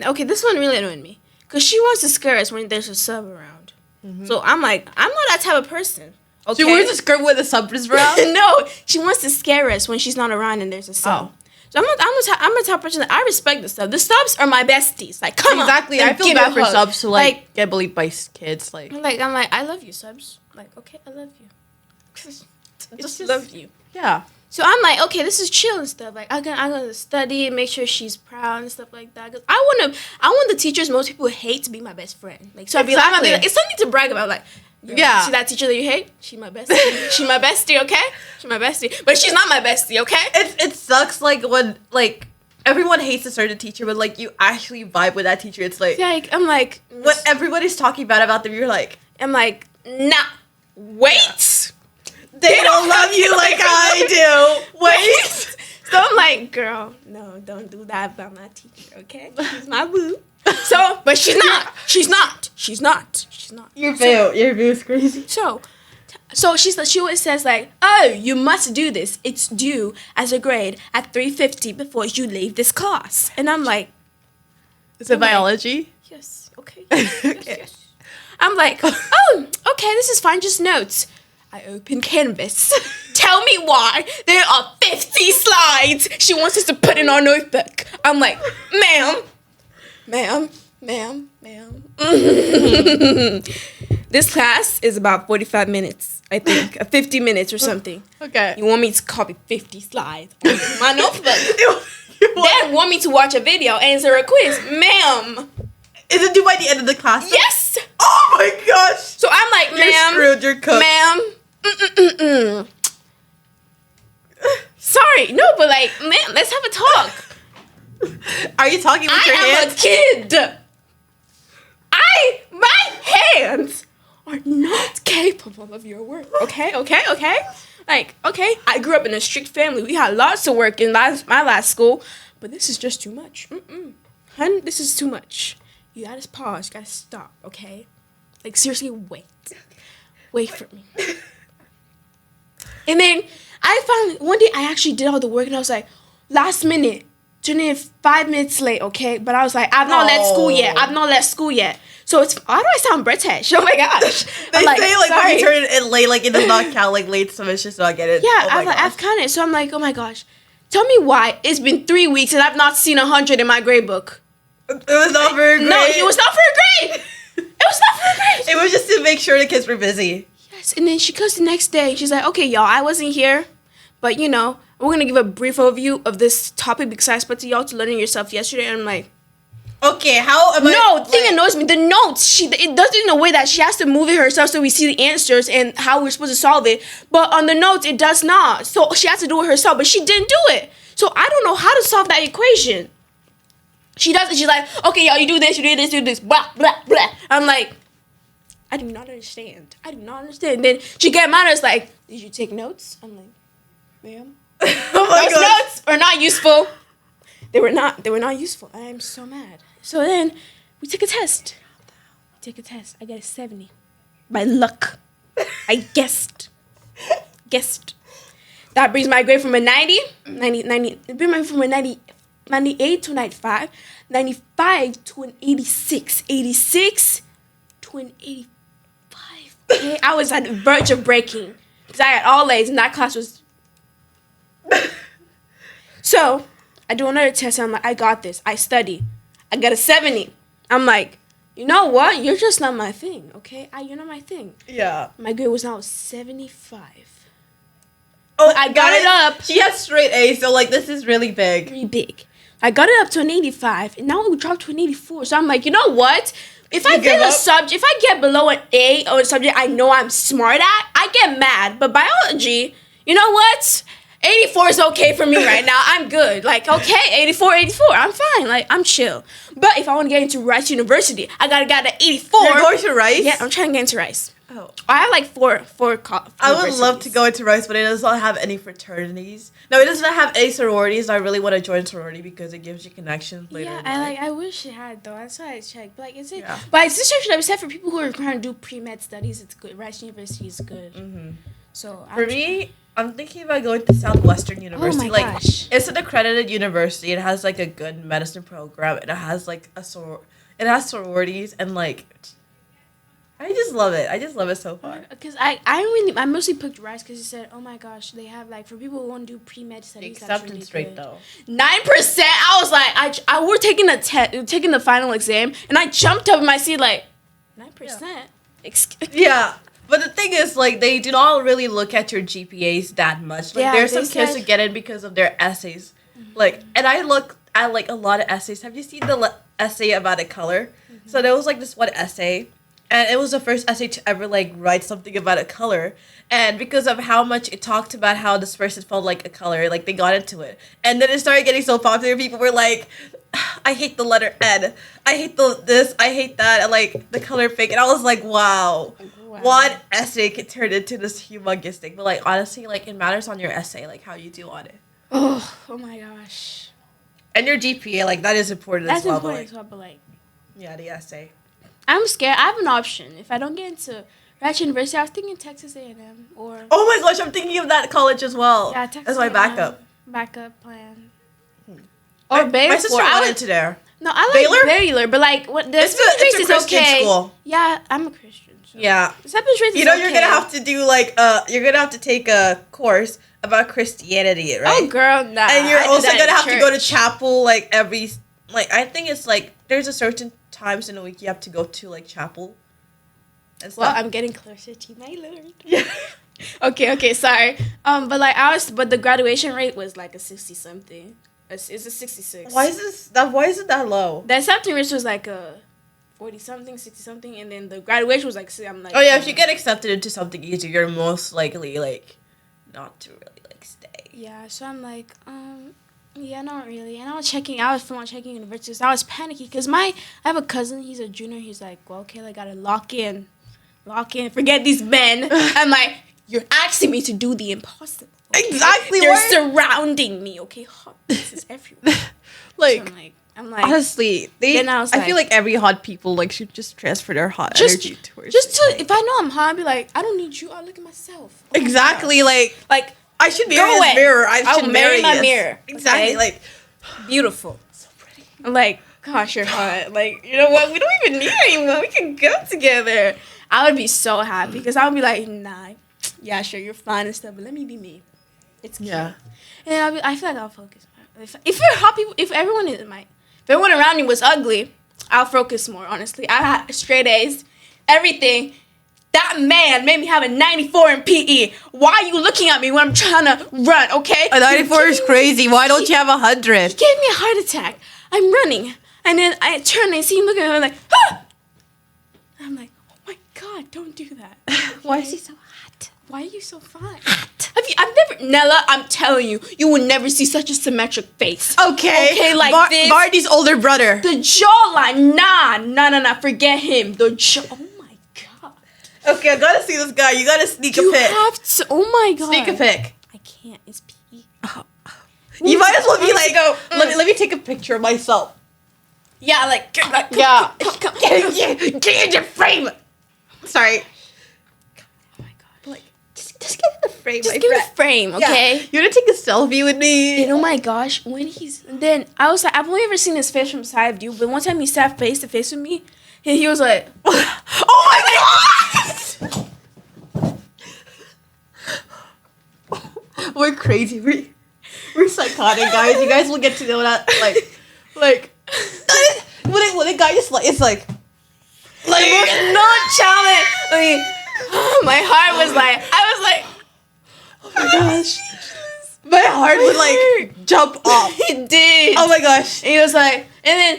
okay, this one really annoyed me. Because she wants to scare us when there's a sub around. Mm-hmm. So I'm like, I'm not that type of person. Okay? She wears a skirt with a sub is around? No, she wants to scare us when she's not around and there's a sub. Oh. So I'm a type of person that I respect the sub. The subs are my besties. Like, come on. Exactly. I feel bad for subs who get bullied by kids. I'm like, I love you, subs. Like, okay, I love you. just love you. Yeah. So I'm like, okay, this is chill and stuff. Like, I'm gonna study and make sure she's proud and stuff like that. Cause I want the teachers most people hate to be my best friend. Like, so I'd be like, it's something to brag about. Like, yeah. See that teacher that you hate? She's my bestie. She's my bestie, okay? She's my bestie. But she's not my bestie, okay? It sucks, like, when, like, everyone hates a certain teacher, but, like, you actually vibe with that teacher. It's like... I'm like... When everybody's talking bad about them, you're like... I'm like, nah. Wait! They don't love you like I do. Wait! So I'm like, girl, no, don't do that about my teacher, okay? She's my boo. So, but she's not. Your view is crazy. So she always says like, oh, you must do this. It's due as a grade at 3:50 before you leave this class. And I'm like, is it biology? Yes. Okay. Yes. I'm like, oh, okay, this is fine. Just notes. I open Canvas. Tell me why there are 50 slides she wants us to put in our notebook. I'm like, ma'am. This class is about 45 minutes, I think. 50 minutes or something. Okay. You want me to copy 50 slides on my notebook. Then want me to watch a video, answer a quiz. Ma'am. Is it due by the end of the class? Yes. Oh my gosh. So I'm like, ma'am. You're screwed. You're cooked. Ma'am. Sorry. No, but like, ma'am, let's have a talk. Are you talking with your hands? I am a kid. My hands are not capable of your work. Okay? Like, okay, I grew up in a strict family. We had lots of work in my last school, but this is just too much. Hun, this is too much. You gotta pause. You gotta stop, okay? Like, seriously, wait. Wait for me. And then one day I actually did all the work, and I was like, last minute, turning in 5 minutes late, okay? But I was like, I've not left school yet. So it's, why do I sound British? Oh my gosh. They say like when you turn it late, like it does not count, like late submission, so I get it. Yeah, I've counted. So I'm like, oh my gosh. Tell me why it's been 3 weeks and I've not seen 100 in my grade book. It was not for a grade. No, it was not for a grade. It was just to make sure the kids were busy. Yes, and then she comes the next day. She's like, okay, y'all, I wasn't here, but you know, we're going to give a brief overview of this topic because I expected y'all to learn it yourself yesterday. And I'm like, okay, how am the thing annoys me. The notes, it does it in a way that she has to move it herself so we see the answers and how we're supposed to solve it. But on the notes, it does not. So she has to do it herself, but she didn't do it. So I don't know how to solve that equation. She does it. She's like, okay, y'all, you do this, do this, blah, blah, blah. I'm like, I do not understand. Then she get mad at us like, did you take notes? I'm like, ma'am. Those notes are not useful. They were not useful. I am so mad. So then we took a test. I got a 70. By luck. I guessed. That brings my grade from a 90, it brings my grade from a 98 to 95, 95 to an 86, 86 to an 85. Okay? I was at the verge of breaking because I had all A's and that class was... So, I do another test and I'm like, I got this. I study. I got a 70. I'm like, you know what? You're just not my thing, okay? You're not my thing. Yeah. My grade was now 75. Oh, I got it up. She has straight A's, so like this is really big. Pretty big. I got it up to an 85, and now it dropped to an 84. So I'm like, you know what? If I fail a subject, if I get below an A or a subject I know I'm smart at, I get mad. But biology, you know what? 84 is okay for me right now. I'm good. Like, okay, 84. I'm fine. Like, I'm chill. But if I want to get into Rice University, I gotta get an 84. You're going to Rice? Yeah, I'm trying to get into Rice. Oh. I have like four I would love to go into Rice, but it does not have any fraternities. No, it doesn't have any sororities. I really want to join sorority because it gives you connections later. Yeah, I wish it had though. That's why I checked. But like, is it? Yeah. But it's just actually said for people who are trying to do pre-med studies, it's good. Rice University is good. Mm-hmm. So for me, I'm thinking about going to Southwestern University. Oh my gosh. It's an accredited university. It has like a good medicine program. And it has like it has sororities and like. I just love it. I just love it so far. Because I mostly picked Rice because he said, oh my gosh, they have like for people who want to do pre-med studies. The acceptance rate though. 9%. I was like, we're taking taking the final exam, and I jumped up in my seat like 9%. Yeah. But the thing is, like, they do not really look at your GPAs that much. Like, there's some kids who get in because of their essays. Mm-hmm. Like, and I look at like a lot of essays. Have you seen the essay about a color? Mm-hmm. So there was like this one essay. And it was the first essay to ever, like, write something about a color. And because of how much it talked about how this person felt like a color, like, they got into it. And then it started getting so popular, people were like, I hate the letter N. I hate this, I hate that, and, like, the color fake. And I was like, wow. One essay could turn into this humongous thing. But, like, honestly, like, it matters on your essay, like, how you do on it. Oh my gosh. And your GPA, like, that is important as well. That's important as well, but, like... Yeah, the essay. I'm scared. I have an option. If I don't get into Rice University, I was thinking Texas A&M or... Oh my gosh, I'm thinking of that college as well. Yeah, Texas That's my backup. Backup plan. Or Baylor. My sister went into there. No, I like Baylor, but like what the it's a Christian school. Yeah, I'm a Christian. So. Yeah. The acceptance rate is okay. You're gonna have to do like you're gonna have to take a course about Christianity, right? Oh girl, nah. And you're also gonna have to go to chapel like every I think it's like there's a certain times in a week you have to go to like chapel. Well, I'm getting closer to my Lord. Yeah. Okay, sorry. But the graduation rate was like a 60 something. It's a 66. Why is it that low? The acceptance rate was like a 40 something, 60 something, and then the graduation was like I'm like. Oh yeah, if you get accepted into something easy, you're most likely like not to really like stay. Yeah, so I'm like yeah, not really. And I was checking universities. I was panicky because I have a cousin. He's a junior. He's like, well, okay, I gotta lock in. Forget these men. I'm like, you're asking me to do the impossible. Okay? Exactly. They're surrounding me. Okay, hot pieces everywhere. Like, so I'm like, honestly, I feel like every hot people like should just transfer their hot energy towards. If I know I'm hot, I'd be like, I don't need you. I'll look at myself. Oh exactly. Like. I should marry this mirror. I should marry my mirror. Exactly. Okay? Like, beautiful. So pretty. I'm like, gosh, you're hot. Like, you know what? We don't even need anyone. We can go together. I would be so happy because I would be like, nah, yeah, sure, you're fine and stuff, but let me be me. It's cute. Yeah. And I feel like I'll focus more. If you're hot people, if everyone around me was ugly, I'll focus more, honestly. I had straight A's, everything. That man made me have a 94 in PE. Why are you looking at me when I'm trying to run, okay? A 94 is crazy. Why don't you have 100? He gave me a heart attack. I'm running. And then I turn and I see him looking at me. I'm like, ah! I'm like, oh my God, don't do that. Why is he so hot? Why are you so fine? I've never, Nella, I'm telling you, you will never see such a symmetric face. Okay, like this. Barney's older brother. The jawline, nah, forget him. The jaw, oh my god. Okay, I gotta see this guy. You gotta sneak a You pic. have to, oh my god. Sneak a pic. I can't, it's pee. You might as well be like, let me take a picture of myself. Yeah, like, Yeah. come. Get in the frame. Sorry. Oh my god. Like, just get in the frame. Just my give me friend. a frame, okay? Yeah. You wanna take a selfie with me? And oh my gosh, when then I was like, I've only ever seen his face from side view, but one time he sat face to face with me, and he was like, oh my god! We're crazy. We're psychotic, guys. You guys will get to know that. Like when a guy just like it's like nonchalant. My heart was like, I was like, oh my gosh. My heart would like jump off. He did. Oh my gosh. And he was like, and then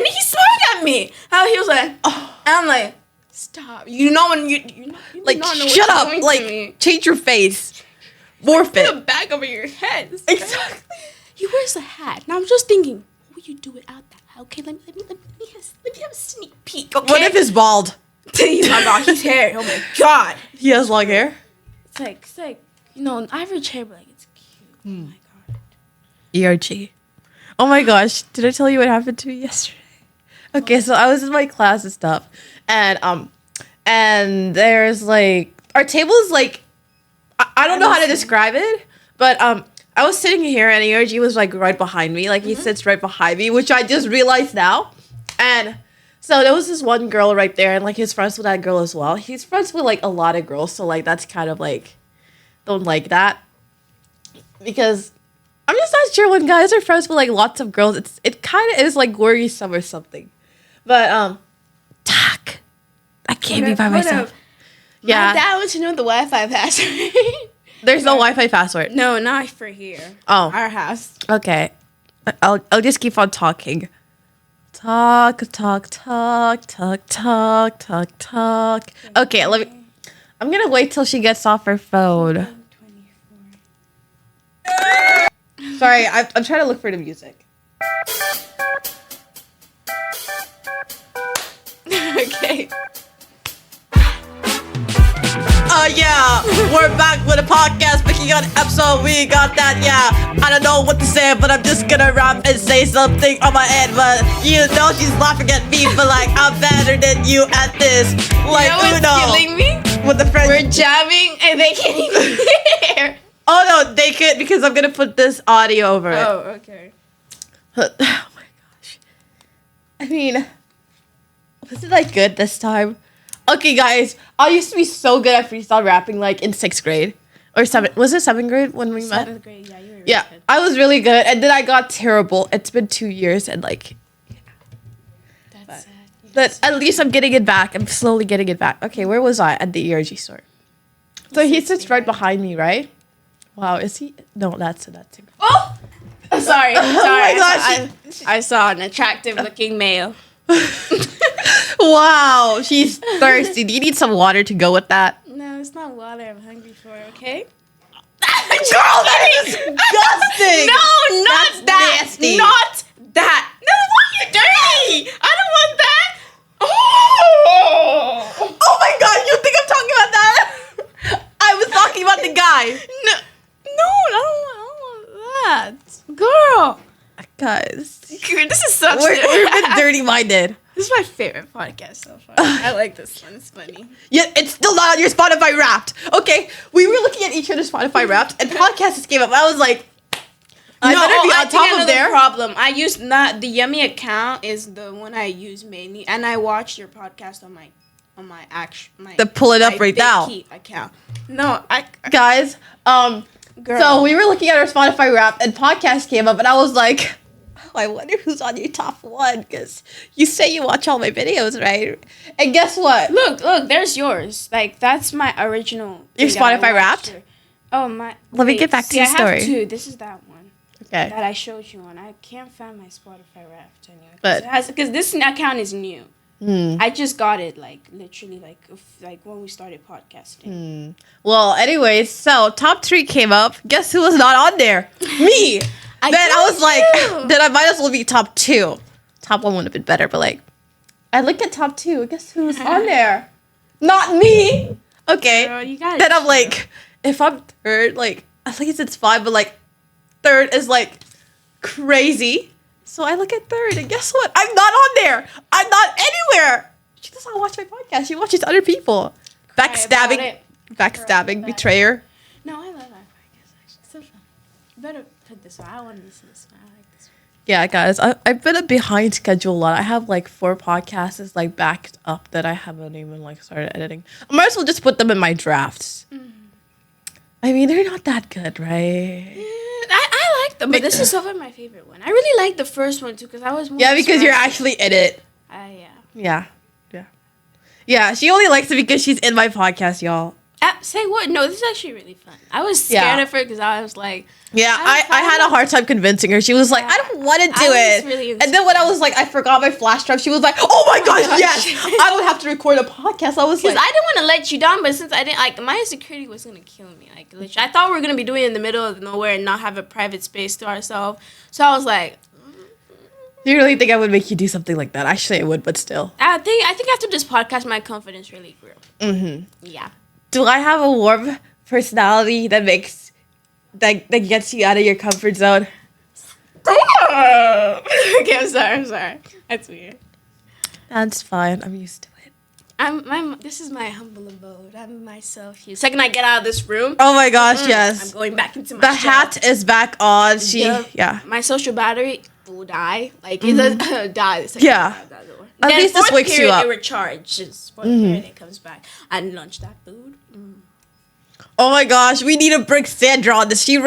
he smiled at me. How he was like, oh. And I'm like, stop. You know when you like not know shut what up. you're doing to Like me. change your face. Morph Put a it. bag over your head. Exactly. He wears a hat. Now I'm just thinking, what would you do without that? Okay, let me have a sneak peek. Okay. What if it's bald? Oh my god, his hair. Oh my god. He has long hair. It's like an average hair, but like it's cute. Oh my god. ERG. Oh my gosh, did I tell you what happened to me yesterday? Okay, so I was in my class and stuff, and there's like our table is like I don't know how to describe it, but I was sitting here and ERG was like right behind me, like he sits right behind me, which I just realized now, and so there was this one girl right there, and like he's friends with that girl as well. He's friends with like a lot of girls, so like that's kind of like don't like that because. I'm just not sure when guys are friends with like lots of girls. It kind of is like worrisome or something. But talk. I can't be by myself. Yeah. My dad wants to know the Wi-Fi password. There's no Wi-Fi password. No, not for here. Oh. Our house. Okay. I'll just keep on talking. Talk. Okay, I'm gonna wait till she gets off her phone. Sorry, I'm trying to look for the music. Okay. Yeah, we're back with a podcast, picking on episode. We got that, yeah. I don't know what to say, but I'm just gonna rap and say something on my head. But you know she's laughing at me, but like I'm better than you at this. Like what's killing me? With the friends. We're jamming and they can't even hear. Oh no, they could because I'm gonna put this audio over it. Oh, okay. Oh my gosh. I mean, wasn't I good this time? Okay, guys, I used to be so good at freestyle rapping, like in 6th grade or 7th. Was it 7th grade when we met? 7th grade, yeah, you were really good. I was really good, and then I got terrible. It's been 2 years, and like, That's sad. but at least I'm getting it back. I'm slowly getting it back. Okay, where was I? At the ERG store. So he sits right behind me, right? Wow, is he? No, that's it. Oh! Sorry. Oh my gosh. I saw an attractive looking male. Wow, she's thirsty. Do you need some water to go with that? No, it's not water I'm hungry for, okay? Girl, that is disgusting. No, not That's that. nasty. Not that. No, why are you dirty? I don't want that. Oh! Oh my god, you think I'm talking about that? I was talking about the guy. No, I don't want that. Girl. Guys, This is such we're a bit dirty-minded. This is my favorite podcast so far. I like this one. It's funny. Yet it's still not on your Spotify Wrapped. Okay, we were looking at each other's Spotify Wrapped, and podcast just came up. I was like, I better be on top of there. Problem. I use not the Yummy account is the one I use mainly, and I watch your podcast on my To pull it up right now. Account. No, Guys, girl. so we were looking at our Spotify Wrapped, and podcast came up, and I was like, oh, I wonder who's on your top one, because you say you watch all my videos, right? And guess what? Look, there's yours. Like that's my original. Your thing that I Spotify watched Wrapped? here. Oh my. Let me get back to see, your I story. have two. This is that one Okay. that I showed you on. I can't find my Spotify Wrapped anyway. But- Because this account is new. I just got it like literally like when we started podcasting. Well, anyways, so top 3 came up. Guess who was not on there? Me. I was like, then I might as well be top 2. Top 1 would have been better, but like, I looked at top 2. Guess who's on there? Not me. Okay. Girl, you got it. Then I'm like, if I'm third, like, at least it's fine, but like, third is like crazy. So I look at third, and guess what? I'm not on there. I'm not anywhere. She does not watch my podcast. She watches other people. Backstabbing, betrayer. No, I love our podcast. Actually, so fun. You better put this one. I want to listen to this one. I like this one. Yeah, guys, I've been a behind schedule a lot. I have like 4 podcasts like backed up that I haven't even like started editing. I might as well just put them in my drafts. I mean, they're not that good, right? I like them, but this is so far my favorite one. I really like the first one too because I was more because you're actually in it. Yeah. Yeah, she only likes it because she's in my podcast, y'all. Say what? No, this is actually really fun. I was scared at first because I was like... Yeah, I had a hard time convincing her. She was like, I don't want to do it. Really and then when I was like, I forgot my flash drive, she was like, oh my gosh, yes! I don't have to record a podcast. I was like... Because I didn't want to let you down, but since I didn't... Like, my insecurity was going to kill me. Like, literally, I thought we were going to be doing it in the middle of nowhere and not have a private space to ourselves. So I was like... Do you really think I would make you do something like that? Actually, I would, but still. I think after this podcast, my confidence really grew. Yeah. Do I have a warm personality that that gets you out of your comfort zone? Okay, I'm sorry. That's weird. That's fine. I'm used to it. This is my humble abode. I'm myself here. Second I get out of this room. Oh my gosh, yes. I'm going back into my The hat is back on. My social battery will die. Like, it does die. Yeah. At least this wakes you up. It recharges. Fourth period, it comes back. I lunch that food. Oh my gosh, we need to bring Sandra on this. She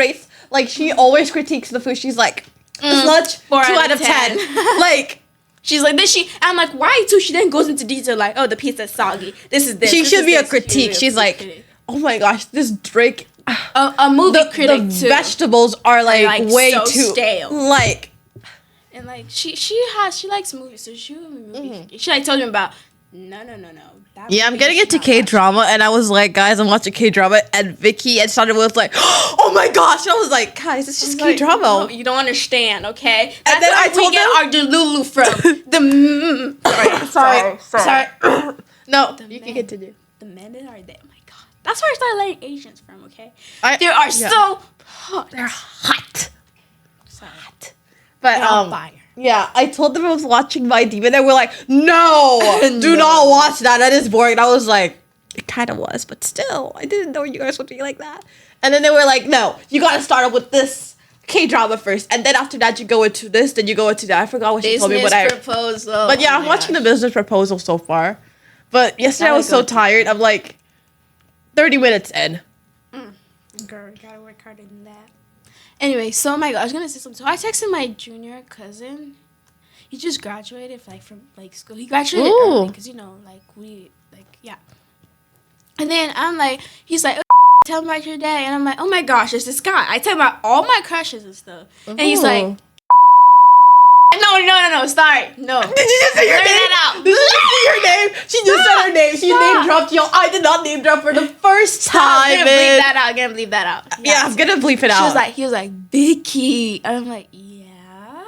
always critiques the food. She's like, this lunch, 4 2 out of 10. Like, she's like, I'm like, why 2? She then goes into detail like, oh, the pizza's soggy. This is this. She should be a critique. She's like, oh my gosh, this drink. A movie critic the too. vegetables are like way so too stale. Like, and like she likes movies, so she will be movie. She like told me about no. I'm getting into K-drama, and I was like, guys, I'm watching K-drama, and Vicky and Sandra was like, oh my gosh, and I was like, guys, it's just K-drama. No, you don't understand, okay? That's and then where we get our Delulu from. Sorry. No, you can continue. The men that are there, oh my god, that's where I started letting Asians from. Okay, they are so hot. They're hot. Sorry. But fire. Yeah, I told them I was watching My Demon, and we're like, no, do not watch that. That is boring. And I was like, it kind of was, but still, I didn't know you guys would be like that. And then they were like, no, you got to start off with this K-drama first, and then after that you go into this, then you go into that. I forgot what she told me, Business Proposal. But yeah, I'm watching the Business Proposal so far. But yesterday I was so tired. I'm like 30 minutes in. Girl, you gotta work harder than that. Anyway, so oh my god, I was gonna say something. So I texted my junior cousin. He just graduated from school. He graduated early because yeah. And then I'm like, he's like, tell me about your day, and I'm like, oh my gosh, it's this guy. I tell him about all my crushes and stuff, and he's like, no, sorry, no. Did you just say your name? Out. Did you just say your name? She just said her name. She name dropped you. I did not name drop for the first time. I'm gonna bleep that out. Yeah, I'm gonna bleep it out. He was like, Vicky. And I'm like, yeah.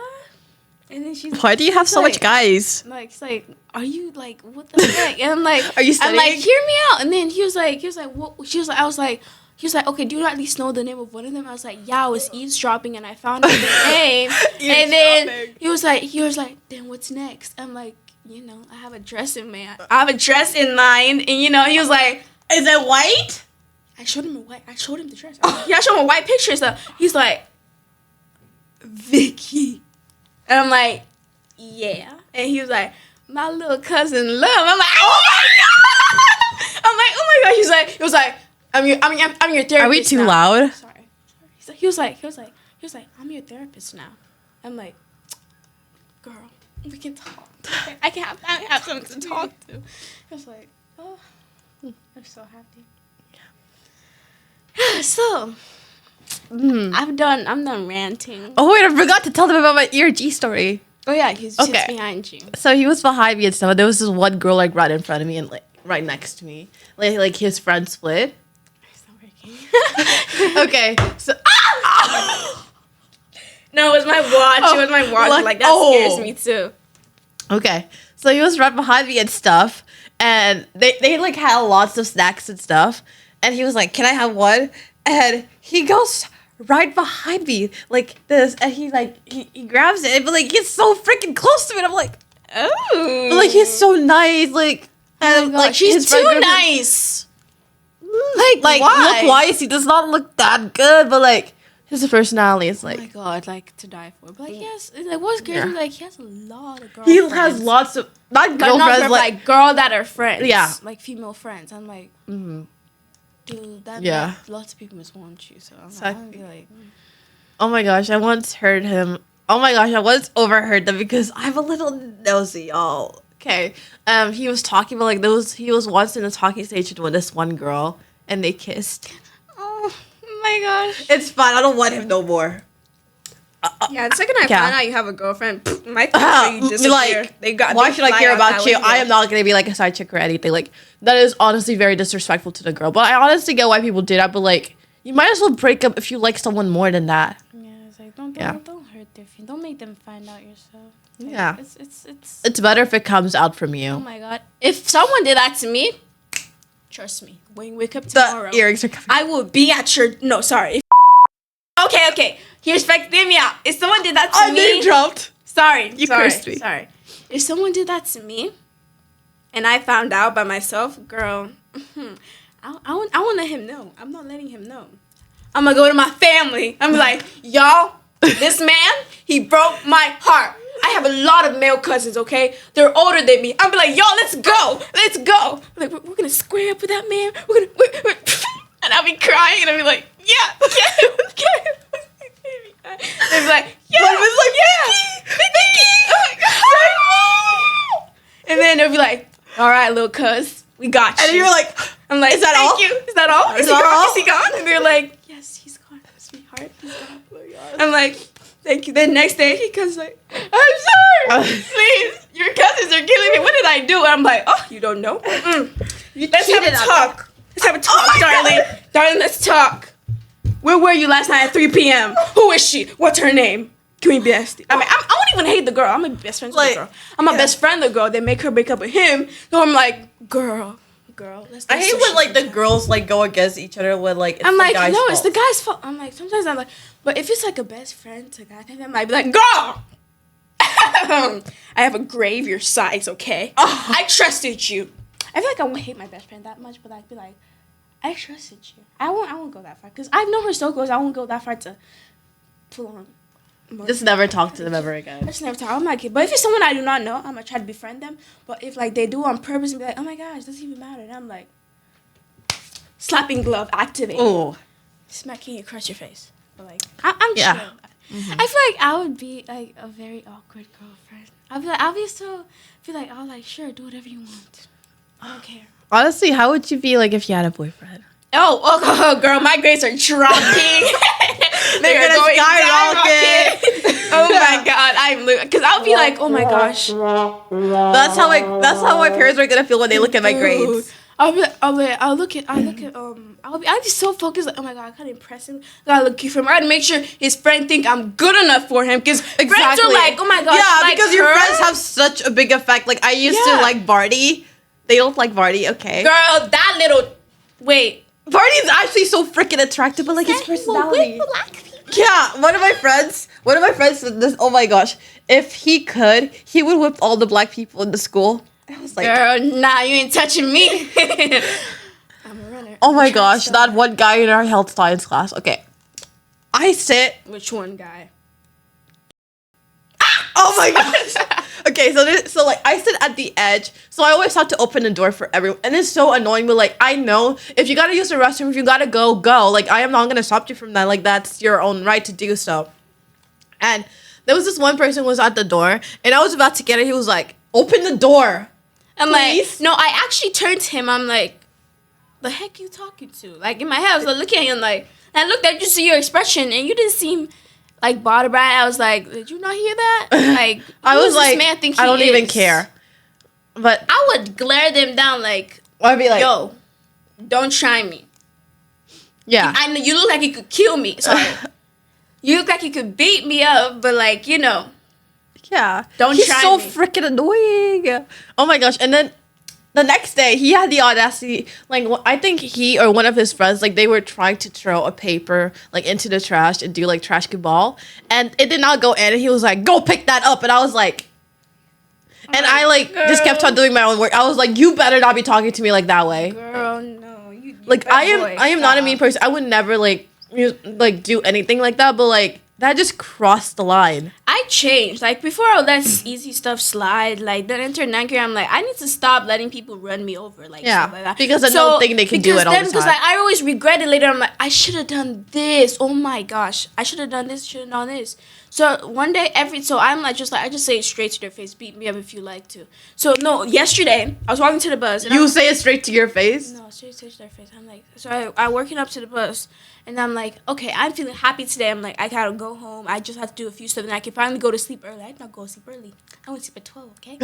And then she's why do you have so much guys? Like, it's like, are you like, what the heck? And I'm like, are you studying? I'm like, hear me out. And then he was like, what? He was like, okay, do you at least know the name of one of them? I was like, yeah, I was eavesdropping and I found out the name. And then he was like, then what's next? I'm like, I have a dress in mind. And he was like, is it white? I showed him the dress. I showed him a white picture and stuff. He's like, Vicky. And I'm like, yeah. And he was like, my little cousin Love. I'm like, oh my god. I'm like, oh my god. He was like, I'm your therapist. Are we too loud? Sorry. He was like, I'm your therapist now. I'm like, girl, we can talk. I can have something to talk to. I was like, oh, I'm so happy. Yeah. So, I'm done ranting. Oh wait, I forgot to tell them about my ERG story. Oh yeah, he's Okay. behind you. So he was behind me and stuff. And there was this one girl like right in front of me and like right next to me. Like his friend split. It's not working. Okay. So No, it was my watch. It was my watch. Like that scares me too. Okay. So he was right behind me and stuff. And they like had lots of snacks and stuff. And he was like, "Can I have one?" And he goes right behind me like this, and he like he grabs it, but like he's so freaking close to me. And I'm like, Oh. but like he's so nice, like, and like she's his friend too goes, nice. Like why? look wise, he does not look that good, but like his personality is Oh my like god, like to die for. But like he has, like what scares me, like he has a lot of he girlfriends. has lots of not But not girlfriends, girl, like like girl that are friends. Yeah. Like female friends. I'm like, mhm. dude, that Yeah. lots of people must want you. So I'm Exactly. gonna be like, Oh my gosh, I once heard him. Oh my gosh, I once overheard them because I'm a little nosy, y'all. Okay. He was talking about like he was once in a talking station with this one girl and they kissed. oh my gosh. It's fine, I don't want him no more. Yeah, the second I Yeah. find out you have a girlfriend, my family disappear. Like, They got. why they should I fly care out about that you? window. I am not gonna be like a side chick or anything. Like that is honestly very disrespectful to the girl. But I honestly get why people do that. But like, you might as well break up if you like someone more than that. Yeah, it's like don't Yeah. don't hurt their feelings. Don't make them find out yourself. Like, Yeah. It's. It's better if it comes out from Oh you. my god! If someone did that to me, trust me, when you wake up tomorrow, The earrings are coming. I will be at your. No, sorry. Okay. Here's fact. Hear me out. If someone did that to I me, name dropped. sorry, You sorry, cursed me. Sorry. If someone did that to me, and I found out by myself, girl, I won't let him know. I'm not letting him know. I'm gonna go to my family. I'm like, y'all, this man, he broke my heart. I have a lot of male cousins, okay? They're older than me. I'll be like, y'all, let's go. Like, we're gonna square up with that man. We're and I'll be crying, and I'll be like, yeah. They'll be like, yeah. And then they'll be like, all right, little cuz, we got you. And you're like, I'm like, is that thank all? you. Is that all? Is that all? Is he gone? And they're like, yes, he's gone, sweetheart. He's gone. I'm like, thank you. Then next day he comes like, I'm sorry. Please, your cousins are killing me. What did I do? I'm like, oh, you don't know? Let's have a talk. Let's have a talk, darling. Darling, let's talk. Where were you last night at 3 p.m.? Who is she? What's her name? Can we be bestie? I mean, I won't even hate the girl. I'm a best friend with Like, the girl. I'm a best friend with the girl. They make her break up with him. So I'm like, girl, let's do I hate sushi when like the sometime. girls like go against each other when like it's I'm the like, guy's no, fault. it's the guy's fault. I'm like, sometimes I'm like, but if it's like a best friend to guy, then I might be like, girl, I have a grave your size, okay? I trusted you. I feel like I won't hate my best friend that much, but I'd be like, I trusted you. I won't go that far because I've known her so close. I won't go that far to pull on. Just never talk to them ever again. I just never talk. I'm like, but if it's someone I do not know, I'm gonna try to befriend them. But if like they do on purpose and be like, oh my gosh, doesn't even matter, and I'm like, slapping glove activate. Oh, Smacking you across your face. But like, I'm Yeah. chill. I feel like I would be like a very awkward girlfriend. I'll be like, oh, like, sure, do whatever you want. I don't care. honestly, how would you be like if you had a boyfriend? Oh, girl, my grades are dropping. They're gonna going skyrocket. skyrocket. Oh my god, I'm because I'll be like, oh my gosh. That's how my parents are gonna feel when they look at my grades. I'll be so focused, like, oh my god, I gotta impress him. I gotta look cute for him. I gotta make sure his friend think I'm good enough for him. Because friends are like, oh my gosh, yeah, like because your her? friends have such a big effect. Like I used to Yeah. like Barty. They don't like Barty, okay? Girl, that little wait. Barty's actually so freaking attractive, but like his personality. Black people. Yeah, one of my friends said this. Oh my gosh, if he could, he would whip all the black people in the school. I was like, Girl, nah, you ain't touching me. I'm a runner. oh my I'm gosh, trying that one guy in our health science class. Okay, I sit. Which one guy? Oh my gosh. Okay, so like I sit at the edge, so I always have to open the door for everyone, and it's so annoying. But like I know if you gotta use the restroom, if you gotta go. Like I am not gonna stop you from that. Like that's your own right to do so. And there was this one person who was at the door, and I was about to get it. He was like, "Open the door." I'm Please? like, no, I actually turned to him. I'm like, the heck you talking to? Like in my head, I was like looking at him like, and I looked at you, see your expression, and you didn't seem like bought a brat. I was like, did you not hear that? Like, I who was does like, this man think I don't he even is? care. But I would glare them down like, I'd be like, yo, don't try me. yeah. I know you look like you could kill me. Sorry. You look like you could beat me up, but like, you know. Yeah. Don't He's try so me. freaking annoying. Oh my gosh. And then the next day, he had the audacity, like, I think he or one of his friends, like, they were trying to throw a paper, like, into the trash and do, like, trash cabal. And it did not go in. And he was like, go pick that up. And I was like, and I, like, just kept on doing my own work. I was like, you better not be talking to me like that way. Girl, no. You Like, I am not a stop. mean person. I would never, like, do anything like that. But, like, that just crossed the line. I changed. Like, before I would let easy stuff slide, like, then enter 9th grade, I'm like, I need to stop letting people run me over. Like, stuff like that. Because I don't think they can do it all the time. Because like, I always regret it later. I'm like, I should have done this. Oh my gosh. I should have done this, should have done this. So one day, I'm like, I just say it straight to their face, beat me up if you like to. So, no, yesterday, I was walking to the bus. And You say it straight to your face? No, straight to their face. I'm like, so I working up to the bus, and I'm like, okay, I'm feeling happy today. I'm like, I gotta go home. I just have to do a few stuff, and I can finally go to sleep early. I did not go to sleep early. I went to sleep at 12, okay?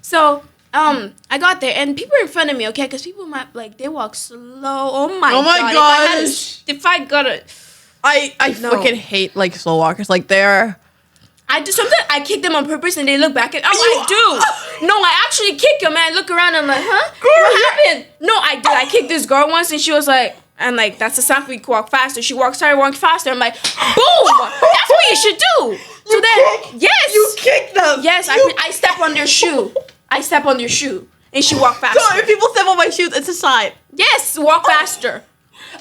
So, I got there, and people were in front of me, okay? Because people might, like, they walk slow. Oh my gosh. If I got a... I No. fucking hate, like, slow walkers. Like, they're... Sometimes I kick them on purpose and they look back and I do. No, I actually kick them and I look around and I'm like, huh? What happened? No, I did. I kicked this girl once and she was like, and like, that's the sign for you to walk faster. She started walking faster. I'm like, boom! That's what you should do. So then, yes. You kick them. Yes, I step on their shoe. I step on their shoe and she walked faster. So if people step on my shoes, it's a sign. Yes, walk faster.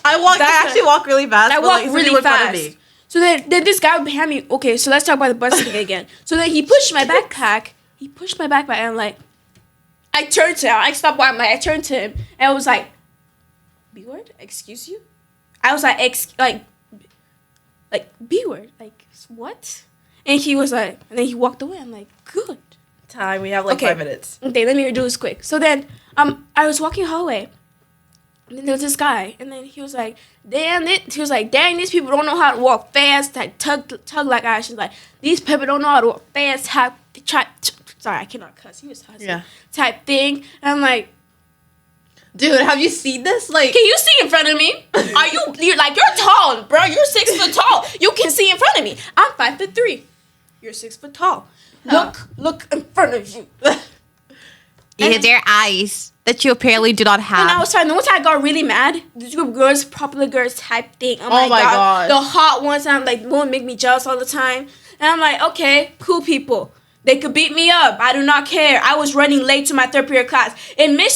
I actually walk really fast. I but, walk like, really somebody in front of fast. me. So then this guy behind me, okay, so let's talk about the bus thing again. So then he pushed my backpack. And I'm like, I turned to him. I stopped walking. I turned to him and I was like, B-word? Excuse you? I was like, B-word? Like, what? And he was like, and then he walked away. I'm like, good. Time, we have like 5 minutes. Okay, let me do this quick. So then, I was walking hallway. And then there was this guy, and then he was like, dang, these people don't know how to walk fast, like, tug like I should, like, these people don't know how to walk fast, sorry, I cannot cuss, he was cussing, Yeah. type thing, and I'm like, Dude, have you seen this? Like, can you see in front of me? You're tall, bro, you're 6 foot tall, you can see in front of me, I'm 5'3", you're 6 foot tall, look in front of you. their eyes that you apparently do not have. And I was trying. Once I got really mad, these group of girls, popular girls type thing. Oh my God. The hot ones. And I'm like, won't make me jealous all the time. And I'm like, okay, cool people. They could beat me up. I do not care. I was running late to my 3rd period class. And my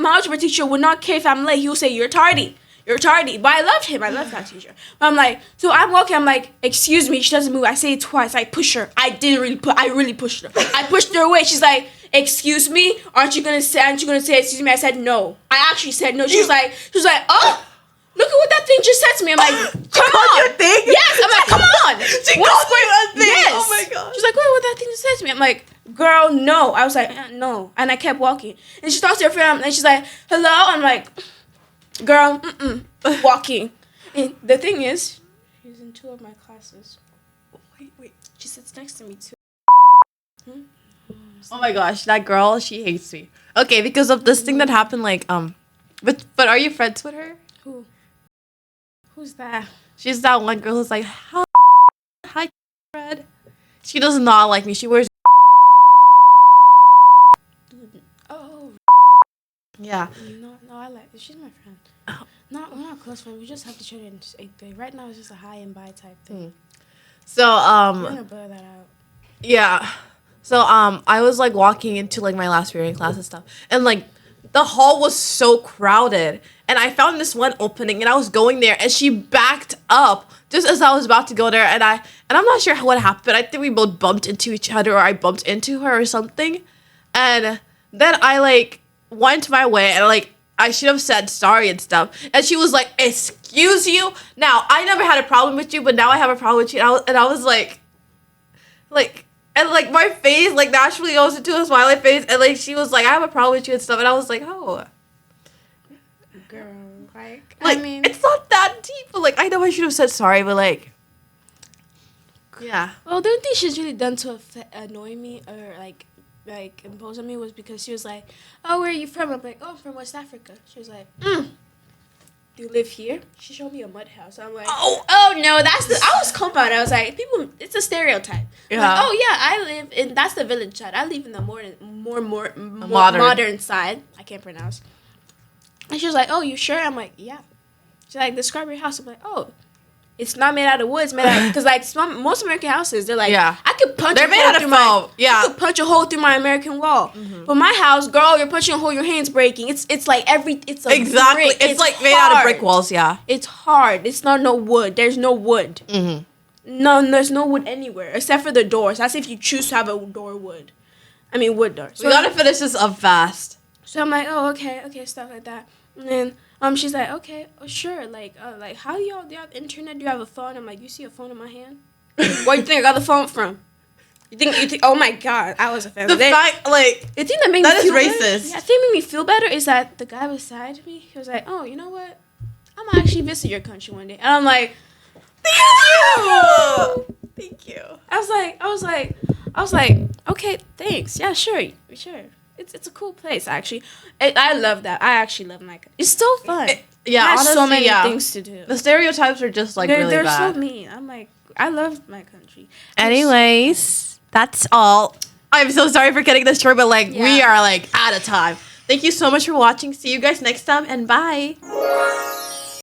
algebra teacher would not care if I'm late. He would say, you're tardy. You're tardy. But I loved him. I loved that teacher. But I'm like, so I'm walking. I'm like, excuse me. She doesn't move. I say it twice. I push her. I really pushed her. I pushed her away. She's like, excuse me? Aren't you gonna say excuse me? I said no. I actually said no. She was like, oh, look at what that thing just said to me. I'm like, come on. Your thing? Yes. I'm like, come on. She called you a thing. Yes. Oh my god. She's like, what that thing just said to me? I'm like, girl, no. I was like, no. And I kept walking. And she talks to her friend and she's like, hello. I'm like, girl, walking. And the thing is, she's in 2 of my classes. Wait. She sits next to me too. Oh my gosh, that girl, she hates me. Okay, because of this thing that happened, like, but are you friends with her? Who? Who's that? She's that one girl who's like, hi, Fred. She does not like me. She wears. Oh. Yeah. No, I like. She's my friend. Oh. We're not close friends. We just have each other in 8th grade. Right now, it's just a hi and bye type thing. So We're gonna blur that out. Yeah. So I was like walking into like my last period class and stuff, and like the hall was so crowded, and I found this one opening, and I was going there, and she backed up just as I was about to go there, and I'm not sure what happened. I think we both bumped into each other, or I bumped into her or something, and then I like went my way, and like I should have said sorry and stuff, and she was like, "Excuse you." Now I never had a problem with you, but now I have a problem with you, and I was like. And, like, my face, like, naturally goes into a smiley face. And, like, she was like, I have a problem with you and stuff. And I was like, oh. Girl, like, I mean. It's not that deep. But, like, I know I should have said sorry. But, like. Yeah. Well, the only thing she's really done to annoy me or like impose on me was because she was like, "Oh, where are you from?" I'm like, "Oh, I'm from West Africa." She was like, "Do you live here?" She showed me a mud house. I'm like, "Oh no, that's the." I was confident. I was like, "People, it's a stereotype." Yeah. Like, "Oh yeah, I live in that's the village side. I live in the more modern side. I can't pronounce." And she was like, "Oh, you sure?" I'm like, "Yeah." She's like, "Describe your house." I'm like, "Oh, it's not made out of wood. It's made out because like most American houses, they're like, I could punch. They're made out of foam. I could punch a hole through my American wall. But my house, girl, you're punching a hole, your hand's breaking. It's like it's a exactly. brick. It's like made out of brick walls. Yeah. It's hard. It's not no wood. There's no wood. No, there's no wood anywhere except for the doors. That's if you choose to have a door wood. I mean wood door. So we gotta finish this up fast. So I'm like, oh, okay, stuff like that. And then she's like, okay, sure, like how do you have internet? Do you have a phone? I'm like, you see a phone in my hand? Where do you think I got the phone from? You think? Oh my god, I was offended. The fact, like, the thing that made that me is feel racist. Better, yeah, the thing that made me feel better is that the guy beside me, he was like, oh, you know what? I'm gonna actually visit your country one day, and I'm like, thank you. I was like, okay, thanks. Yeah, sure. It's a cool place, actually. I love that. I actually love my country. It's so fun. Yeah, There's honestly, so many things to do. The stereotypes are just like really they're bad. so mean. I'm like, I love my country. Anyways, that's all. I'm so sorry for cutting this short, but like we are like out of time. Thank you so much for watching. See you guys next time, and bye.